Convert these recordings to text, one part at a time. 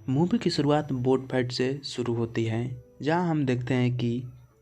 Movie की शुरुआत boat fight से शुरू होती है, जहां हम देखते हैं कि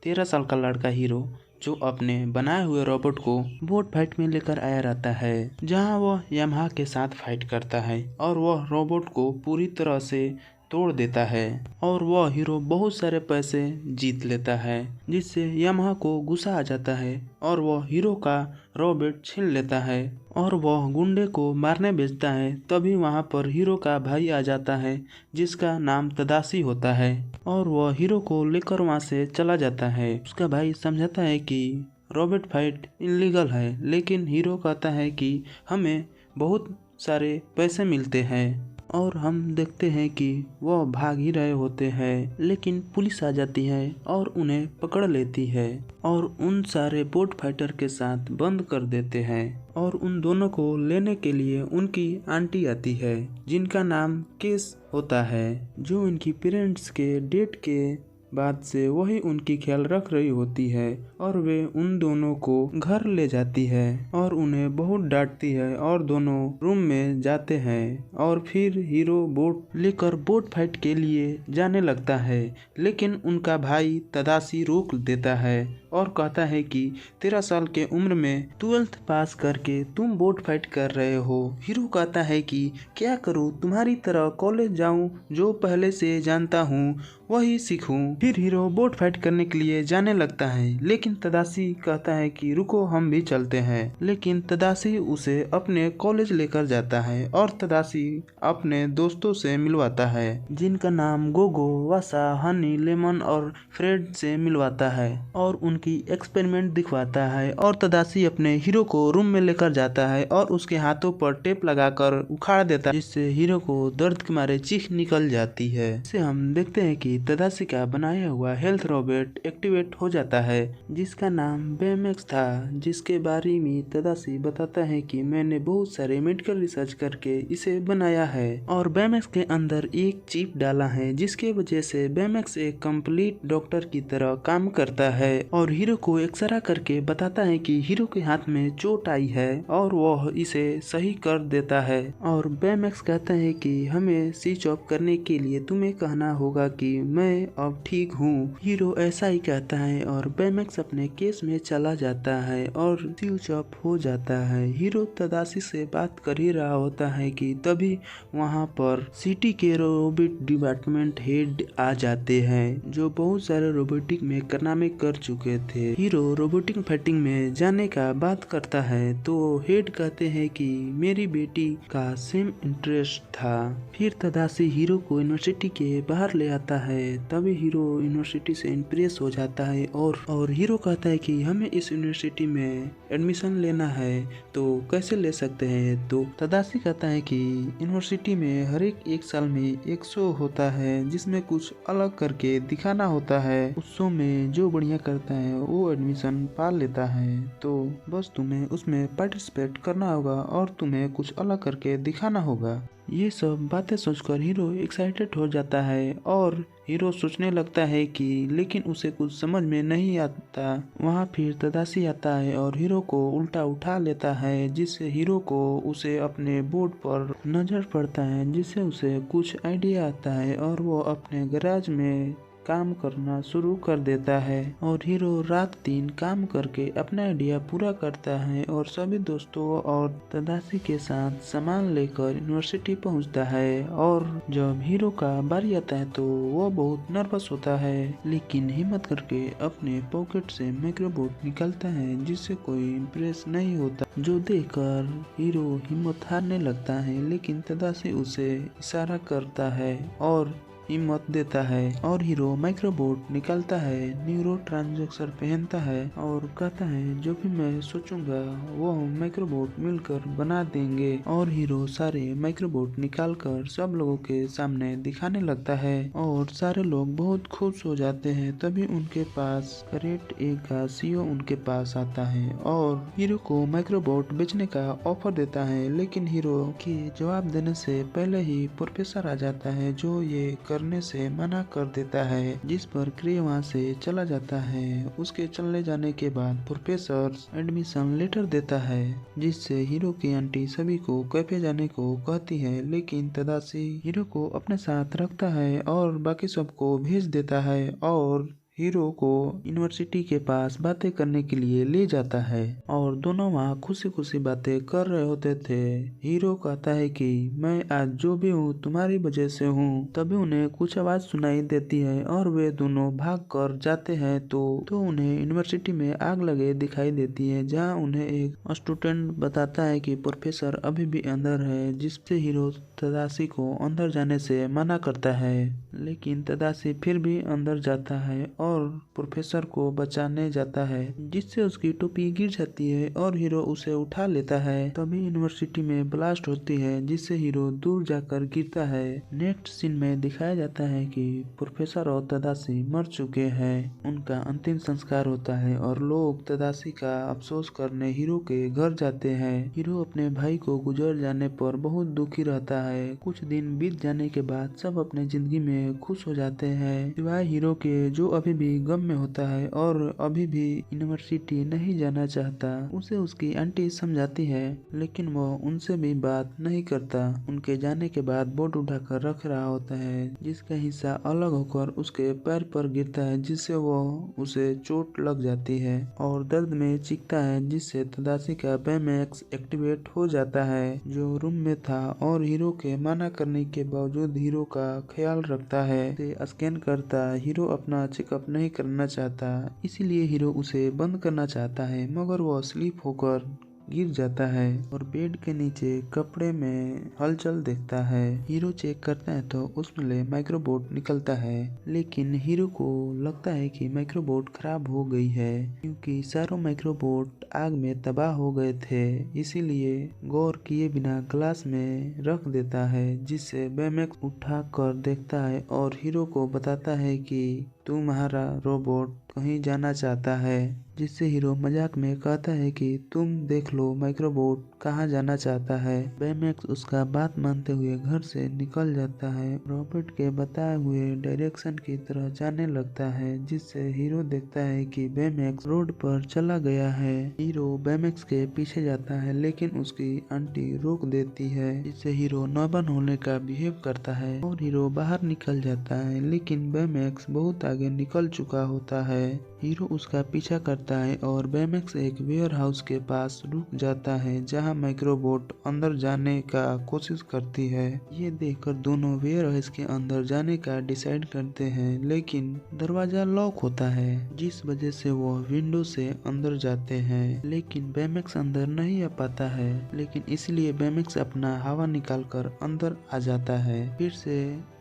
13 साल का लड़का हीरो जो अपने बनाए हुए रोबोट को बोट फाइट में लेकर आया रहता है, जहां वह यामाहा के साथ फाइट करता है और वह रोबोट को पूरी तरह से तोड़ देता है और वह हीरो बहुत सारे पैसे जीत लेता है, जिससे यामाहा को गुस्सा आ जाता है और वह हीरो का रोबोट छीन लेता है और वह गुंडे को मारने भेजता है। तभी वहां पर हीरो का भाई आ जाता है, जिसका नाम तदाशी होता है, और वह हीरो को लेकर वहां से चला जाता है। उसका भाई समझाता है कि रोबोट फाइट इलीगल है, लेकिन हीरो कहता है कि हमें बहुत सारे पैसे मिलते हैं, और हम देखते हैं कि वह भाग ही रहे होते हैं, लेकिन पुलिस आ जाती है और उन्हें पकड़ लेती है और उन सारे बोट फाइटर के साथ बंद कर देते हैं। और उन दोनों को लेने के लिए उनकी आंटी आती है, जिनका नाम केस होता है, जो उनकी पेरेंट्स के डेथ के बाद से वही उनकी ख्याल रख रही होती है, और वे उन दोनों को घर ले जाती है और उन्हें बहुत डांटती है और दोनों रूम में जाते हैं। और फिर हीरो बोट लेकर बोट फाइट के लिए जाने लगता है, लेकिन उनका भाई तदाशी रोक देता है और कहता है कि 13 साल के उम्र में 12th पास करके तुम बोट फाइट कर रहे हो। हीरो कहता है कि क्या करूं, तुम्हारी तरह कॉलेज जाऊं, जो पहले से जानता हूं वही सीखूं। फिर हीरो बोट फाइट करने के लिए जाने लगता है, लेकिन तदाशी कहता है कि रुको, हम भी चलते हैं। लेकिन तदाशी उसे अपने कॉलेज लेकर जाता है और तदाशी अपने दोस्तों से मिलवाता है, जिनका नाम गोगो, वासा, हनी, लेमन और फ्रेड से मिलवाता है और उनकी एक्सपेरिमेंट दिखवाता है। और तदाशी अपने हीरो को रूम में लेकर जाता है और उसके हाथों पर टेप लगाकर उखाड़ देता है, जिससे हीरो को दर्द के मारे चीख निकल जाती है। इससे हम देखते हैं कि तदाशी का बनाया हुआ हेल्थ रोबोट एक्टिवेट हो जाता है, जिसका नाम बेमेक्स था, जिसके बारे में तदाशी बताता है कि मैंने बहुत सारे मेडिकल रिसर्च करके इसे बनाया है और बेमेक्स के अंदर एक चिप डाला है, जिसके वजह से बेमेक्स एक कंप्लीट डॉक्टर की तरह काम करता है। और हीरो को एक्सरा करके बताता है कि हीरो के हाथ में चोट आई है और वह इसे सही कर देता है। और बेमेक्स कहता है कि हमें स्विच ऑफ करने के लिए तुम्हें कहना होगा कि मैं अब ठीक हूँ। हीरो ऐसा ही कहता है और बेमेक्स अपने केस में चला जाता है और स्विच ऑफ हो जाता है। हीरो तदाशी से बात कर ही रहा होता है कि तभी वहाँ पर सिटी के रोबोट डिपार्टमेंट हेड आ जाते हैं, जो बहुत सारे रोबोटिक में कारनामे कर चुके थे। हीरो रोबोटिक फाइटिंग में जाने का बात करता है, तो हेड कहते हैं कि मेरी बेटी का सेम इंटरेस्ट था। फिर तदाशी हीरो को यूनिवर्सिटी के बाहर ले आता है। तभी हीरो यूनिवर्सिटी से इम्प्रेस हो जाता है और हीरो कहता है कि हमें इस यूनिवर्सिटी में एडमिशन लेना है, तो कैसे ले सकते हैं। तो तदाशी कहता है कि यूनिवर्सिटी में हर एक साल में एक शो होता है, जिसमें कुछ अलग करके दिखाना होता है। उस शो में जो बढ़िया करता है वो एडमिशन पा लेता है, तो बस तुम्हें उसमें पार्टिसिपेट करना होगा और तुम्हें कुछ अलग करके दिखाना होगा। ये सब बातें सोचकर हीरो एक्साइटेड हो जाता है और हीरो सोचने लगता है कि लेकिन उसे कुछ समझ में नहीं आता। वहाँ फिर तदाशी आता है और हीरो को उल्टा उठा लेता है, जिससे हीरो को उसे अपने बोर्ड पर नजर पड़ता है, जिससे उसे कुछ आइडिया आता है और वो अपने गैराज में काम करना शुरू कर देता है। और हीरो रात दिन काम करके अपना आइडिया पूरा करता है और सभी दोस्तों और तदाशी के साथ सामान लेकर यूनिवर्सिटी पहुंचता है। और जब हीरो का बारी आता है तो वो बहुत नर्वस होता है, लेकिन हिम्मत करके अपने पॉकेट से माइक्रोबोट निकालता है, जिससे कोई इम्प्रेस नहीं होता, जो देखकर हीरो हिम्मत हारने लगता है। लेकिन तदाशी उसे इशारा करता है और हिम्मत देता है और हीरो माइक्रोबोट निकालता है, न्यूरो ट्रांजैक्शन पहनता है और कहता है जो भी मैं सोचूंगा वो हम माइक्रोबोट मिलकर बना देंगे। और हीरो सारे माइक्रोबोट निकालकर सब लोगों के सामने दिखाने लगता है और सारे लोग बहुत खुश हो जाते हैं। तभी उनके पास करेक्ट ए का सीईओ उनके पास आता है और हीरो को माइक्रोबोट बेचने का ऑफर देता है, लेकिन हीरो के जवाब देने से पहले ही प्रोफेसर आ जाता है, जो ये करने से मना कर देता है, जिस पर क्रे वहाँ से चला जाता है। उसके चलने जाने के बाद प्रोफेसर एडमिशन लेटर देता है, जिससे हीरो की आंटी सभी को कैफे जाने को कहती है, लेकिन तदाशी हीरो को अपने साथ रखता है और बाकी सबको भेज देता है और हीरो को यूनिवर्सिटी के पास बातें करने के लिए ले जाता है और दोनों वहाँ खुशी खुशी बातें कर रहे होते थे। हीरो कहता है कि मैं आज जो भी हूँ तुम्हारी वजह से हूँ। तभी उन्हें कुछ आवाज सुनाई देती है और वे दोनों भाग कर जाते हैं तो उन्हें यूनिवर्सिटी में आग लगे दिखाई देती है, जहाँ उन्हें एक स्टूडेंट बताता है कि प्रोफेसर अभी भी अंदर है, जिससे हीरो तदाशी को अंदर जाने से मना करता है, लेकिन तदाशी फिर भी अंदर जाता है और प्रोफेसर को बचाने जाता है, जिससे उसकी टोपी गिर जाती है और हीरो उसे उठा लेता है। तभी यूनिवर्सिटी में ब्लास्ट होती है, जिससे हीरो दूर जाकर गिरता है। नेक्स्ट सीन में दिखाया जाता है कि प्रोफेसर और तदाशी मर चुके हैं। उनका अंतिम संस्कार होता है और लोग तदाशी का अफसोस करने हीरो के घर जाते हैं। हीरो अपने भाई को गुजर जाने पर बहुत दुखी रहता है। कुछ दिन बीत जाने के बाद सब अपने जिंदगी में खुश हो जाते हैं, सिवाय हीरो के, जो अभी भी गम में होता है और अभी भी यूनिवर्सिटी नहीं जाना चाहता। उसे उसकी आंटी समझाती है, लेकिन वह उनसे भी बात नहीं करता। उनके जाने के बाद बोर्ड उठाकर रख रहा होता है, जिसका हिस्सा अलग होकर उसके पैर पर गिरता है, जिससे वह उसे चोट लग जाती है और दर्द में चीखता है, जिससे तदाशी का बैमैक्स एक्टिवेट हो जाता है, जो रूम में था और हीरो के मना करने के बावजूद हीरो का ख्याल रखता है। उसे स्कैन करता। हीरो अपना चेकअप नहीं करना चाहता, इसीलिए हीरो उसे बंद करना चाहता है, मगर वह स्लीप होकर गिर जाता है और बेड के नीचे कपड़े में हलचल देखता है। हीरो चेक करता है तो उसमें ले माइक्रोबोट निकलता है, लेकिन हीरो को लगता है कि माइक्रोबोट खराब हो गई है, क्योंकि सारों माइक्रोबोट आग में तबाह हो गए थे। इसीलिए गौर किए बिना ग्लास में रख देता है, जिससे बैमैक्स उठा कर देखता है और हीरो को बताता है कि तुम्हारा रोबोट कहीं जाना चाहता है, जिससे हीरो मजाक में कहता है कि तुम देख लो माइक्रोबोट कहाँ जाना चाहता है। बैमैक्स उसका बात मानते हुए घर से निकल जाता है, रॉबर्ट के बताए हुए डायरेक्शन की तरह जाने लगता है, जिससे हीरो देखता है कि बैमैक्स रोड पर चला गया है। हीरो बैमैक्स के पीछे जाता है, लेकिन उसकी आंटी रोक देती है, जिससे हीरो नॉर्मल होने का बिहेव करता है और हीरो बाहर निकल जाता है, लेकिन बैमैक्स बहुत आगे निकल चुका होता है। हीरो उसका पीछा करता है और बैमैक्स एक वेयर हाउस के पास रुक जाता है, जहां माइक्रोबोट अंदर जाने का कोशिश करती है। ये देखकर दोनों वेयर हाउस के अंदर जाने का डिसाइड करते हैं, लेकिन दरवाजा लॉक होता है, जिस वजह से वो विंडो से अंदर जाते हैं, लेकिन बैमैक्स अंदर नहीं आ पाता है। लेकिन इसलिए बैमैक्स अपना हवा निकालकर अंदर आ जाता है। फिर से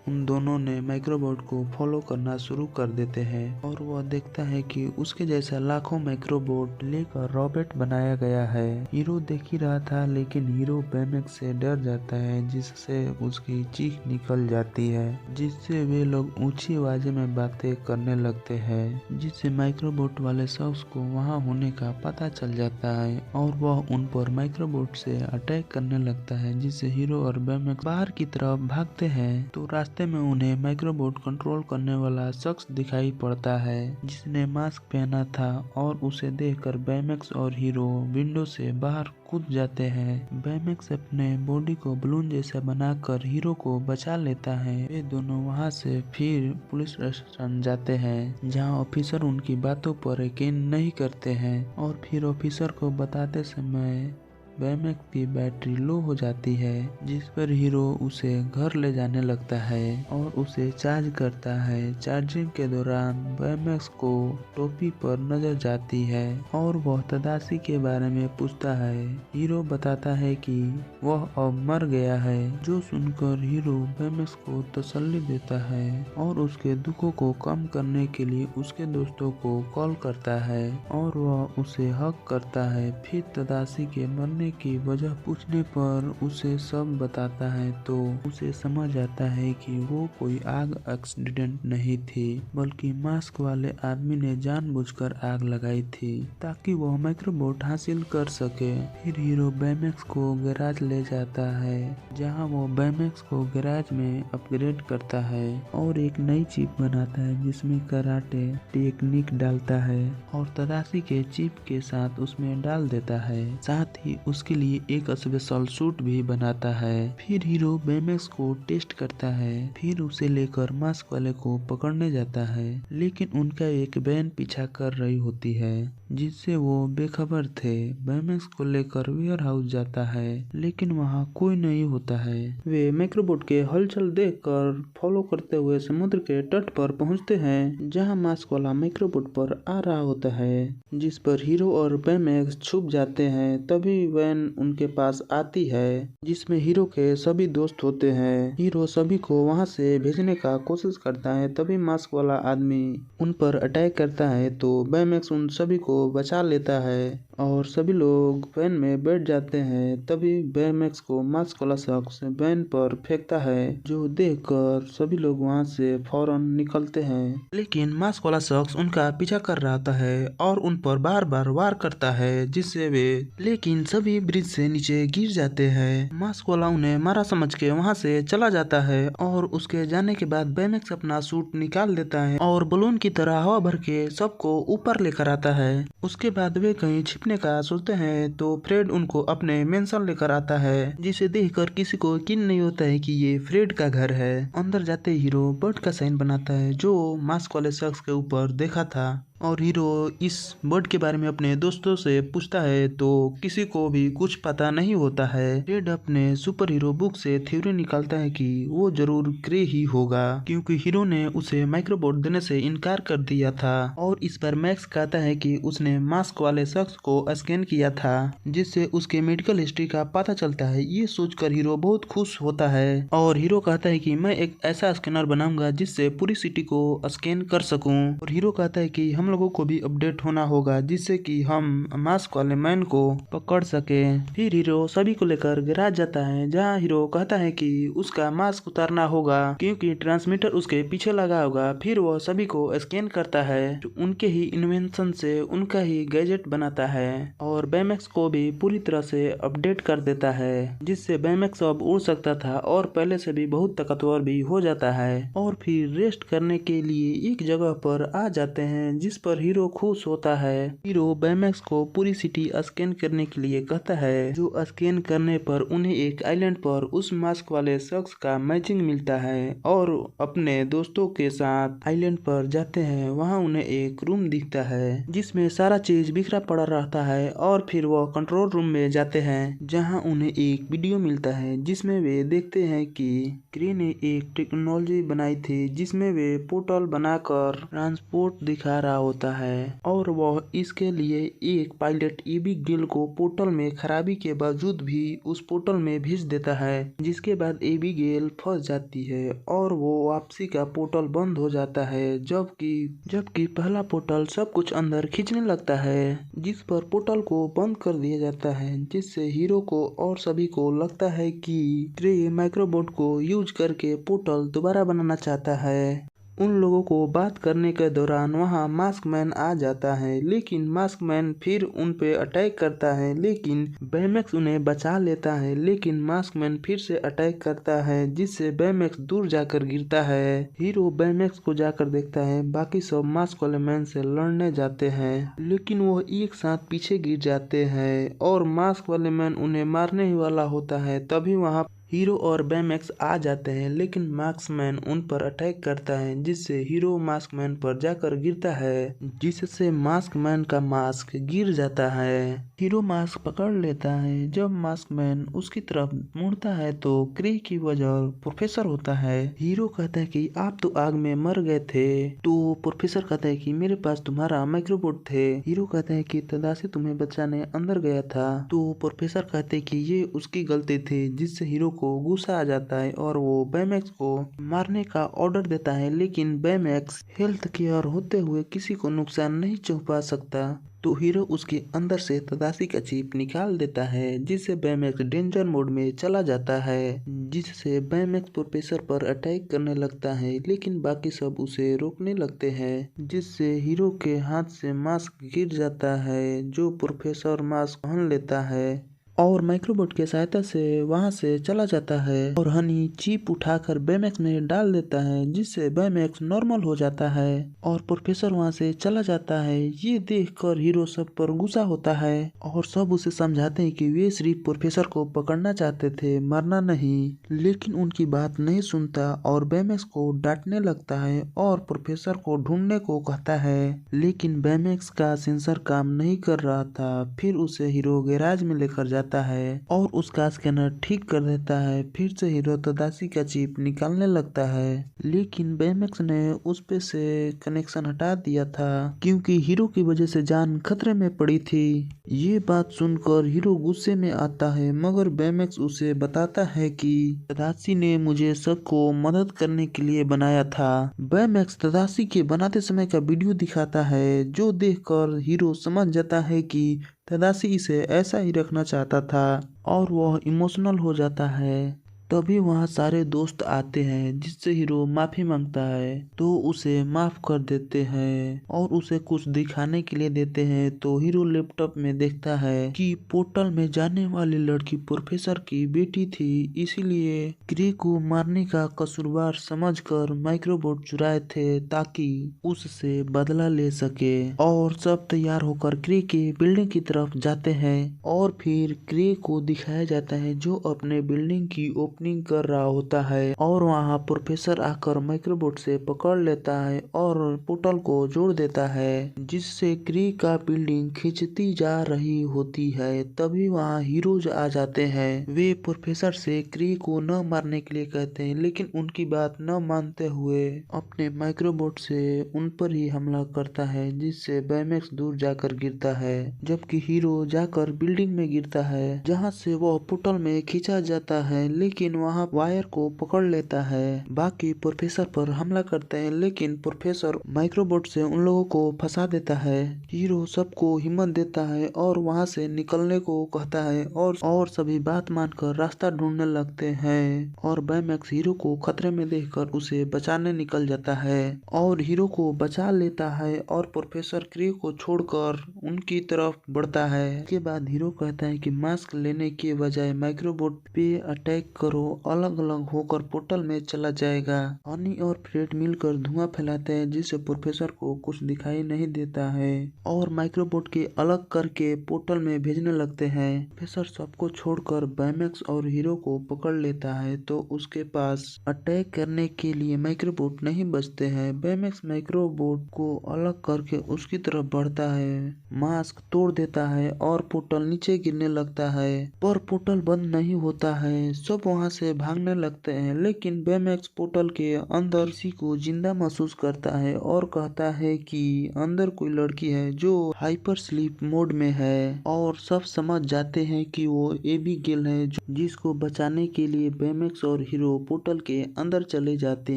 उन दोनों ने माइक्रोबोट को फॉलो करना शुरू कर देते हैं और वह देखता है कि उसके जैसा लाखों माइक्रोबोट लेकर रॉबर्ट बनाया गया है। हीरो देख ही रहा था, लेकिन हीरो बैमैक्स से डर जाता है, जिससे उसकी चीख निकल जाती है, जिससे वे लोग ऊंची आवाज में बातें करने लगते हैं, जिससे माइक्रोबोट वाले शख्स को वहां होने का पता चल जाता है और वह उन पर माइक्रोबोट से अटैक करने लगता है, जिससे हीरो और बैमैक्स बाहर की तरफ भागते हैं। तो रास्ते में उन्हें माइक्रोबोट कंट्रोल करने वाला शख्स दिखाई पड़ता है, जिसने मास्क पहना था, और उसे देखकर बैमैक्स और हीरो विंडो से बाहर कूद जाते हैं। बैमैक्स अपने बॉडी को बलून जैसा बनाकर हीरो को बचा लेता है। वे दोनों वहां से फिर पुलिस स्टेशन जाते हैं, जहां ऑफिसर उनकी बातों पर यकीन नहीं करते हैं और फिर ऑफिसर को बताते समय बैमैक्स की बैटरी लो हो जाती है, जिस पर हीरो उसे घर ले जाने लगता है और उसे चार्ज करता है। चार्जिंग के दौरान बैमैक्स को टोपी पर नजर जाती है और वह तदाशी के बारे में पूछता है। हीरो बताता है कि वह अब मर गया है, जो सुनकर हीरो बैमैक्स को तसल्ली देता है और उसके दुखों को कम करने के लिए उसके दोस्तों को कॉल करता है और वह उसे हक करता है। फिर तदाशी के मरने करने की वजह पूछने पर उसे सब बताता है तो उसे समझ आता है कि वो कोई आग एक्सीडेंट नहीं थी, बल्कि मास्क वाले आदमी ने जानबूझकर आग लगाई थी ताकि वो माइक्रोबोट हासिल कर सके। फिर हीरो बैमेक्स को गैराज ले जाता है, जहां वो बैमेक्स को गैराज में अपग्रेड करता है और एक नई चिप बनाता है जिसमें कराटे टेक्निक डालता है और तदाशी के चिप के साथ उसमें डाल देता है। साथ ही उसके लिए एक स्पेशल सूट भी बनाता है। फिर हीरो बैमेक्स को टेस्ट करता है, फिर उसे लेकर मास्क वाले को पकड़ने जाता है, लेकिन उनका एक वैन पीछा कर रही होती है जिससे वो बेखबर थे। बैमेक्स को लेकर वेयर हाउस जाता है, लेकिन वहाँ कोई नहीं होता है। वे माइक्रोबोट के हलचल देखकर फॉलो करते हुए समुद्र के तट पर पहुँचते हैं, जहाँ मास्क वाला माइक्रोबोट पर आ रहा होता है, जिस पर हीरो और बैमेक्स छुप जाते हैं। तभी वैन उनके पास आती है जिसमें हीरो के सभी दोस्त होते हैं। हीरो सभी को वहाँ से भेजने का कोशिश करता है, तभी मास्क वाला आदमी उन पर अटैक करता है तो बैमेक्स उन सभी को बचा लेता है और सभी लोग वैन में बैठ जाते हैं। तभी बैमेक्स को मास्क वाला शख्स वैन पर फेंकता है, जो देखकर सभी लोग वहां से फौरन निकलते हैं, लेकिन मास्क वाला शख्स उनका पीछा कर रहा होता है और उन पर बार बार वार करता है, जिससे वे लेकिन सभी ब्रिज से नीचे गिर जाते हैं। मास्क वाला उन्हें मारा समझ के वहां से चला जाता है और उसके जाने के बाद बैमेक्स अपना सूट निकाल देता है और बलून की तरह हवा भर के सबको ऊपर लेकर आता है। उसके बाद वे कहीं छिपने का सोचते हैं तो फ्रेड उनको अपने मेंशन लेकर आता है, जिसे देखकर किसी को यकीन नहीं होता है कि ये फ्रेड का घर है। अंदर जाते हीरो बर्ड का साइन बनाता है जो मास्क वाले शख्स के ऊपर देखा था और हीरो इस बर्ड के बारे में अपने दोस्तों से पूछता है तो किसी को भी कुछ पता नहीं होता है। फ्रेड अपने सुपर हीरो बुक से थ्योरी निकालता है कि वो जरूर ग्रे ही होगा, क्योंकि हीरो ने उसे माइक्रोबोट देने से इनकार कर दिया था। और इस पर मैक्स कहता है कि उसने मास्क वाले शख्स को स्कैन किया था, जिससे उसके मेडिकल हिस्ट्री का पता चलता है। ये सोचकर हीरो बहुत खुश होता है और हीरो कहता है कि मैं एक ऐसा स्कैनर बनाऊंगा जिससे पूरी सिटी को स्कैन कर सकूं। और हीरो कहता है कि हम लोगों को भी अपडेट होना होगा जिससे कि हम मास्क वाले मैन को पकड़ सके। फिर हीरो सभी को लेकर गैराज जाता है, जहां हीरो कहता है कि उसका मास्क उतारना होगा क्योंकि ट्रांसमीटर उसके पीछे लगा होगा। फिर वह सभी को स्कैन करता है, उनके ही इन्वेंशन से उनका ही गैजेट बनाता है और बैमेक्स को भी पूरी तरह से अपडेट कर देता है, जिससे बैमेक्स अब उड़ सकता था और पहले से भी बहुत ताकतवर भी हो जाता है। और फिर रेस्ट करने के लिए एक जगह पर आ जाते हैं, जिस पर हीरो खुश होता है। हीरो बैमेक्स को पूरी सिटी स्कैन करने के लिए कहता है, जो स्कैन करने पर उन्हें एक आइलैंड पर उस मास्क वाले शख्स का मैचिंग मिलता है और अपने दोस्तों के साथ आइलैंड पर जाते हैं। वहां उन्हें एक रूम दिखता है जिसमें सारा चीज बिखरा पड़ा रहता है और फिर वह कंट्रोल रूम में जाते हैं, जहां उन्हें एक वीडियो मिलता है जिसमें वे देखते हैं कि क्री ने एक टेक्नोलॉजी बनाई थी जिसमें वे पोर्टल बनाकर ट्रांसपोर्ट दिखा रहा होता है और वह इसके लिए एक पायलट एबी गिल को पोर्टल में खराबी के बावजूद भी उस पोर्टल में भेज देता है, जिसके बाद एबी गिल फंस जाती है और वो वापसी का पोर्टल बंद हो जाता है। जबकि पहला पोर्टल सब कुछ अंदर खींचने लगता है, जिस पर पोर्टल को बंद कर दिया जाता है, जिससे हीरो को और सभी को लगता है कि क्रे माइक्रोबोट को यूज करके पोर्टल दोबारा बनाना चाहता है। उन लोगों को बात करने के दौरान वहां मास्क मैन आ जाता है, लेकिन मास्क मैन फिर उन पे अटैक करता है, लेकिन बैमेक्स उन्हें बचा लेता है। लेकिन मास्क मैन फिर से अटैक करता है, जिससे बैमेक्स दूर जाकर गिरता है। हीरो बैमेक्स को जाकर देखता है, बाकी सब मास्क वाले मैन से लड़ने जाते हैं, लेकिन वो एक साथ पीछे गिर जाते हैं और मास्क वाले मैन उन्हें मारने ही वाला होता है। तभी वहां हीरो और बैमेक्स आ जाते हैं, लेकिन मास्कमैन उन पर अटैक करता है, जिससे हीरो मास्कमैन पर जाकर गिरता है, जिससे मास्कमैन का मास्क गिर जाता है। हीरो मास्क पकड़ लेता है। जब मास्कमैन उसकी तरफ मुड़ता है तो क्री की वजह प्रोफेसर होता है। हीरो कहता है कि आप तो आग में मर गए थे, तो प्रोफेसर कहता है कि मेरे पास तुम्हारा माइक्रोबोट थे। हीरो कहता है कि तदाशी तुम्हें बचाने अंदर गया था, तो प्रोफेसर कहते कि ये उसकी गलती थी, जिससे हीरो को गुस्सा आ जाता है और वो बैमैक्स को मारने का ऑर्डर देता है, लेकिन बैमैक्स हेल्थ केयर होते हुए किसी को नुकसान नहीं पहुंचा सकता। तो हीरो उसके अंदर से तदाशी का चिप निकाल देता है, जिससे बैमैक्स डेंजर मोड में चला जाता है, जिससे बैमैक्स प्रोफेसर पर अटैक करने लगता है, लेकिन बाकी सब उसे रोकने लगते हैं, जिससे हीरो के हाथ से मास्क गिर जाता है, जो प्रोफेसर मास्क पहन लेता है और माइक्रोबॉट की सहायता से वहां से चला जाता है और हनी चिप उठाकर बैमैक्स में डाल देता है, जिससे बैमैक्स नॉर्मल हो जाता है और प्रोफेसर वहां से चला जाता है। ये देखकर हीरो सब पर गुस्सा होता है और सब उसे समझाते हैं कि वे सिर्फ प्रोफेसर को पकड़ना चाहते थे, मरना नहीं, लेकिन उनकी बात नहीं सुनता और बैमैक्स को डांटने लगता है और प्रोफेसर को ढूंढने को कहता है, लेकिन बैमैक्स का सेंसर काम नहीं कर रहा था। फिर उसे हीरो गैराज में लेकर जाता है और उसका स्कैनर ठीक कर देता है। फिर से हीरो तदाशी का चिप निकालने लगता है, लेकिन बैमैक्स ने उस पे से कनेक्शन हटा दिया था, क्योंकि हीरो की वजह से जान खतरे में पड़ी थी। ये बात सुनकर हीरो गुस्से में आता है, मगर बैमैक्स उसे बताता है कि तदाशी ने मुझे सबको मदद करने के लिए बनाया था। बैमैक्स तदाशी के बनाते समय का वीडियो दिखाता है, जो देखकर हीरो समझ जाता है कि तदाशी इसे ऐसा ही रखना चाहता था और वह इमोशनल हो जाता है। तभी वहाँ सारे दोस्त आते हैं, जिससे हीरो माफी मांगता है, तो उसे माफ कर देते हैं और उसे कुछ दिखाने के लिए देते हैं। तो हीरो लैपटॉप में देखता है कि पोर्टल में जाने वाली लड़की प्रोफेसर की बेटी थी, इसीलिए क्रे को मारने का कसूरवार समझकर माइक्रोबॉट चुराए थे ताकि उससे बदला ले सके। और सब तैयार होकर क्रे के बिल्डिंग की तरफ जाते हैं और फिर क्रे को दिखाया जाता है, जो अपने बिल्डिंग की ओपनिंग कर रहा होता है और वहाँ प्रोफेसर आकर माइक्रोबॉट से पकड़ लेता है और पोर्टल को जोड़ देता है, जिससे क्रे का बिल्डिंग खींचती जा रही होती है। तभी वहाँ हीरोज आ जाते हैं। वे प्रोफेसर से क्रे को न मारने के लिए कहते हैं, लेकिन उनकी बात न मानते हुए अपने माइक्रोबॉट से उन पर ही हमला करता है, जिससे बैमैक्स दूर जाकर गिरता है, जबकि हीरो जाकर बिल्डिंग में गिरता है, जहाँ से वह पोर्टल में खींचा जाता है, लेकिन वहाँ वायर को पकड़ लेता है। बाकी प्रोफेसर पर हमला करते हैं, लेकिन प्रोफेसर माइक्रोबॉट से उन लोगों को फंसा देता है। हीरो सबको हिम्मत देता है और वहाँ से निकलने को कहता है और सभी बात मानकर रास्ता ढूंढने लगते हैं और बैमैक्स हीरो को खतरे में देखकर उसे बचाने निकल जाता है और हीरो को बचा लेता है और प्रोफेसर क्रे को छोड़कर उनकी तरफ बढ़ता है। इसके बाद हीरो कहता है कि मास्क लेने के बजाय माइक्रोबॉट पे अटैक करो, अलग अलग होकर पोर्टल में चला जाएगा। हनी और फ्रेड मिलकर धुआं फैलाते हैं, जिससे प्रोफेसर को कुछ दिखाई नहीं देता है और माइक्रोबॉट के अलग करके पोर्टल में भेजने लगते हैं। प्रोफेसर सबको छोड़कर बैमैक्स और हीरो को पकड़ लेता है, तो उसके पास अटैक करने के लिए माइक्रोबॉट नहीं बचते हैं। बैमैक्स माइक्रोबॉट को अलग करके उसकी तरफ बढ़ता है, मास्क तोड़ देता है और पोर्टल नीचे गिरने लगता है, पर पोर्टल बंद नहीं होता है। सब वहां से भागने लगते हैं, लेकिन बैमैक्स पोर्टल के अंदर किसी को जिंदा महसूस करता है और कहता है कि अंदर कोई लड़की है जो हाइपर स्लीप मोड में है और सब समझ जाते हैं कि वो एबीगेल है, जिसको बचाने के लिए बैमैक्स और हीरो पोर्टल के अंदर चले जाते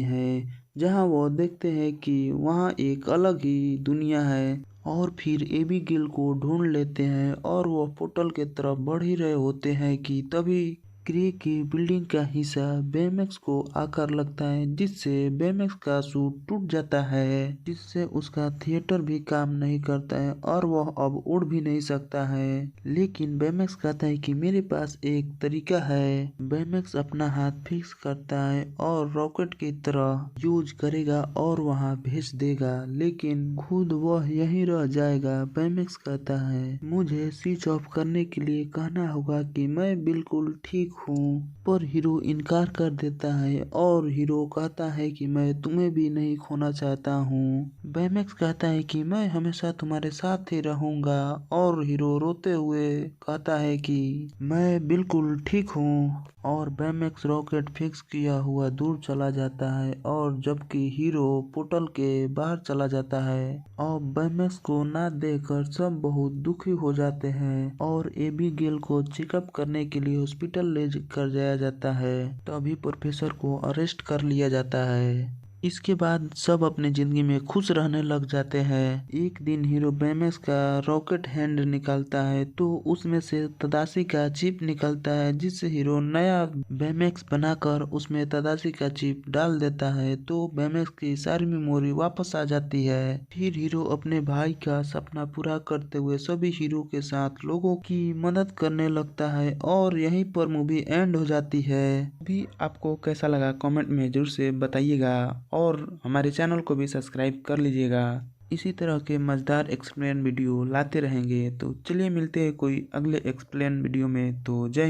हैं, जहां वो देखते हैं कि वहां एक अलग ही दुनिया है और फिर एबीगेल को ढूंढ लेते हैं और वो पोर्टल के तरफ बढ़ ही रहे होते हैं कि तभी क्रे की बिल्डिंग का हिस्सा बैमैक्स को आकर लगता है, जिससे बैमैक्स का सूट टूट जाता है, जिससे उसका थिएटर भी काम नहीं करता है और वह अब उड़ भी नहीं सकता है। लेकिन बैमैक्स कहता है कि मेरे पास एक तरीका है। बैमैक्स अपना हाथ फिक्स करता है और रॉकेट की तरह यूज करेगा और वहां भेज देगा, लेकिन खुद वह यहीं रह जाएगा। बैमैक्स कहता है मुझे स्विच ऑफ करने के लिए कहना होगा कि मैं बिल्कुल ठीक हूँ, पर हीरो इनकार कर देता है और हीरो कहता है कि मैं तुम्हें भी नहीं खोना चाहता हूँ। बैमैक्स कहता है कि मैं हमेशा तुम्हारे साथ ही रहूंगा और हीरो रोते हुए कहता है कि मैं बिल्कुल ठीक हूँ और बैमैक्स रॉकेट फिक्स किया हुआ दूर चला जाता है और जबकि हीरो पोर्टल के बाहर चला जाता है और बैमैक्स को ना देखकर सब बहुत दुखी हो जाते हैं और एबीगेल को चेकअप करने के लिए हॉस्पिटल ले ले कर जाया जाता है तभी प्रोफेसर को अरेस्ट कर लिया जाता है। इसके बाद सब अपने जिंदगी में खुश रहने लग जाते हैं। एक दिन हीरो बेमेक्स का रॉकेट हैंड निकालता है तो उसमें से तदाशी का चिप निकलता है, जिससे हीरो नया बेमेक्स बनाकर उसमें तदाशी का चिप डाल देता है तो बेमेक्स की सारी मेमोरी वापस आ जाती है। फिर हीरो अपने भाई का सपना पूरा करते हुए सभी हीरो के साथ लोगों की मदद करने लगता है और यहीं पर मूवी एंड हो जाती है। अभी आपको कैसा लगा कमेंट में जरूर से बताइएगा और हमारे चैनल को भी सब्सक्राइब कर लीजिएगा। इसी तरह के मज़ेदार एक्सप्लेन वीडियो लाते रहेंगे। तो चलिए मिलते हैं कोई अगले एक्सप्लेन वीडियो में। तो जय हिंद।